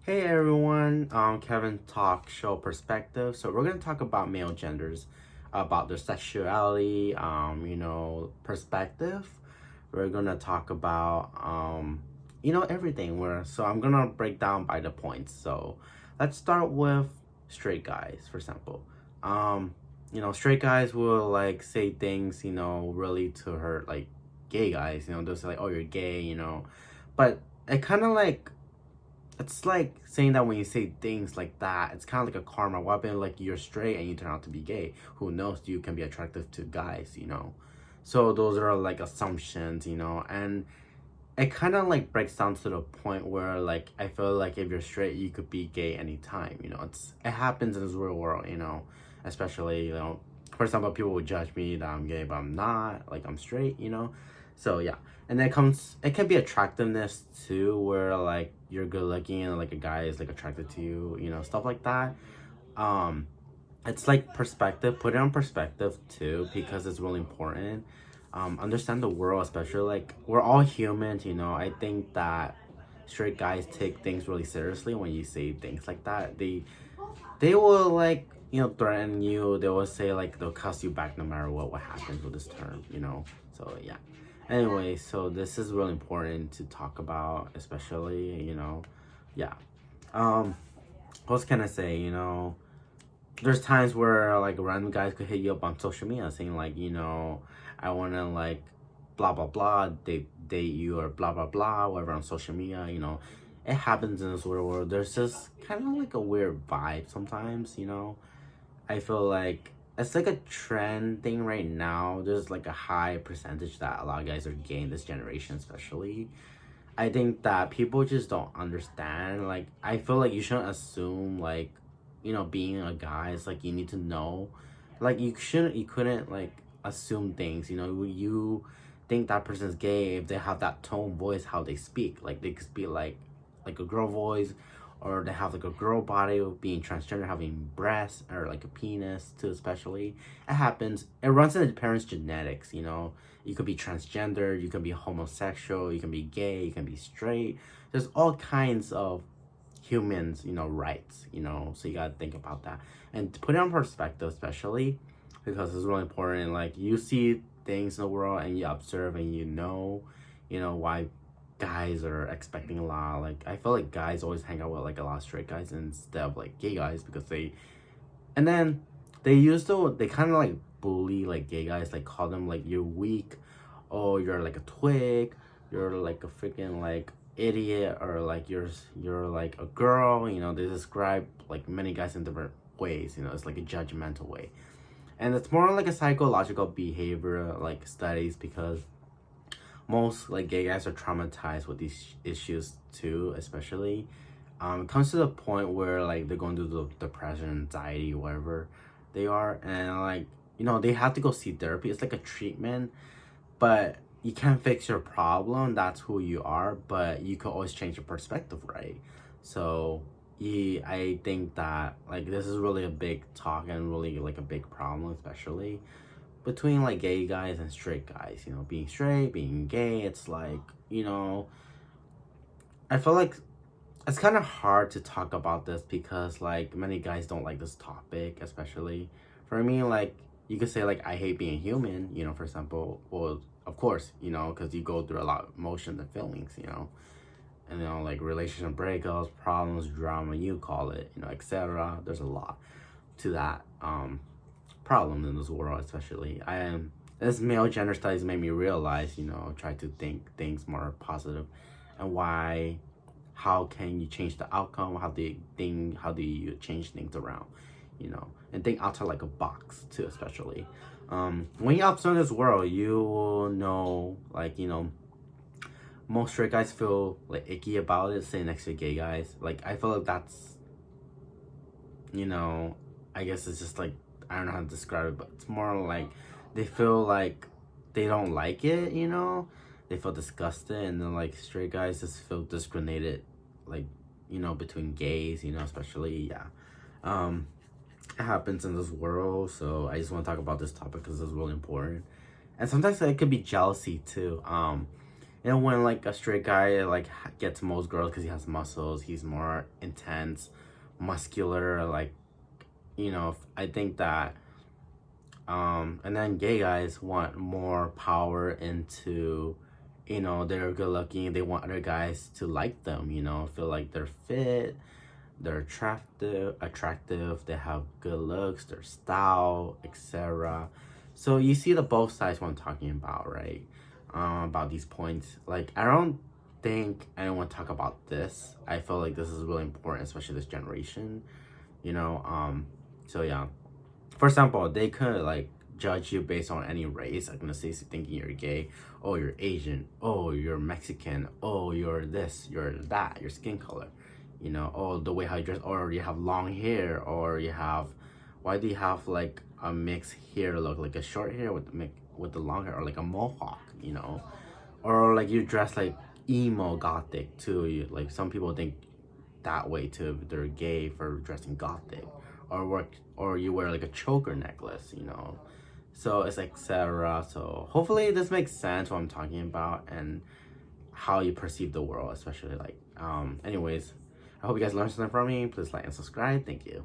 Hey everyone, Kevin Talk Show Perspective. So we're gonna talk about male genders, about their sexuality, perspective. We're gonna talk about everything. So I'm gonna break down by the points. So let's start with straight guys, for example. Straight guys will like say things, really to hurt like gay guys. They'll say like, "Oh, you're gay," but it kind of like it's like saying that when you say things like that, it's kind of like a karma weapon. Like you're straight and you turn out to be gay. Who knows? You can be attractive to guys. So those are like assumptions. And it kind of like breaks down to the point where like I feel like if you're straight, you could be gay anytime. It happens in this real world. Especially for example, people would judge me that I'm gay, but I'm not. Like I'm straight. So yeah, and then it can be attractiveness too, where like you're good looking and like a guy is like attracted to you, stuff like that. Um, it's like perspective. Put it on perspective too, because it's really important. Understand the world, especially like we're all humans. I think that straight guys take things really seriously when you say things like that. They will like threaten you. They will say like they'll cuss you back no matter what happens with this term. So yeah. Anyway, so this is really important to talk about, especially. Yeah. um what can I say? There's times where like random guys could hit you up on social media saying like, I want to like blah blah blah date you or blah blah blah whatever on social media. It happens in this world. There's just kind of like a weird vibe sometimes. I feel like it's like a trend thing right now. There's like a high percentage that a lot of guys are gay in this generation, especially. I think that people just don't understand. Like, I feel like you shouldn't assume, like, being a guy is like you need to know. Like, you couldn't, like, assume things. You think that person's gay if they have that tone voice, how they speak. Like, they could speak like a girl voice, or they have like a girl body of being transgender, having breasts or like a penis too, especially. It happens. It runs in the parents' genetics. You could be transgender, you can be homosexual, you can be gay, you can be straight. There's all kinds of humans, rights. So you gotta think about that. And to put it on perspective, especially because it's really important. Like you see things in the world and you observe and why guys are expecting a lot. Like I feel like guys always hang out with like a lot of straight guys instead of like gay guys because and then they kind of like bully like gay guys, like call them like you're weak, oh you're like a twig, you're like a freaking like idiot, or like you're like a girl. They describe like many guys in different ways. It's like a judgmental way, and it's more like a psychological behavior like studies, because most like gay guys are traumatized with these issues too, especially. It comes to the point where like they're going through the depression, anxiety, whatever they are, and like they have to go see therapy. It's like a treatment, but you can't fix your problem. That's who you are, but you can always change your perspective, right? So yeah, I think that like this is really a big talk and really like a big problem, especially between like gay guys and straight guys. Being straight, being gay, it's like, I feel like it's kind of hard to talk about this because like many guys don't like this topic, especially for me. Like you could say like I hate being human, for example. Well, of course, because you go through a lot of emotions and feelings. And like relationship breakups, problems, drama, you call it, etc. There's a lot to that problem in this world, especially. This male gender studies made me realize, try to think things more positive, and how can you change the outcome? How do you change things around? And think outside like a box too, especially. When you observe this world, you will know, like, most straight guys feel like icky about it sitting next to gay guys. Like I feel like that's, I guess it's just like, I don't know how to describe it, but it's more like they feel like they don't like it. They feel disgusted, and then like straight guys just feel discriminated, like, between gays, especially. Yeah. It happens in this world, so I just want to talk about this topic because it's really important. And sometimes it could be jealousy too. And when like a straight guy like gets most girls because he has muscles, he's more intense, muscular, like, you know, I think that and then gay guys want more power into, you know, they're good looking, they want other guys to like them, you know, feel like they're fit, they're attractive, they have good looks, their style, etc. So you see the both sides what I'm talking about, right? About these points. Like, I don't think anyone talk about this. I feel like this is really important, especially this generation, you know. So yeah, for example, they could like judge you based on any race. I'm gonna say thinking you're gay, oh you're Asian, oh you're Mexican, oh you're this, you're that, your skin color, you know, oh the way how you dress, or you have long hair, or you have, why do you have like a mixed hair look, like a short hair with the long hair, or like a mohawk, you know, or like you dress like emo gothic too. You, like some people think that way too, they're gay for dressing gothic, or you wear like a choker necklace, you know. So it's like etc. So hopefully this makes sense what I'm talking about and how you perceive the world, especially like anyways, I hope you guys learned something from me. Please like and subscribe. Thank you.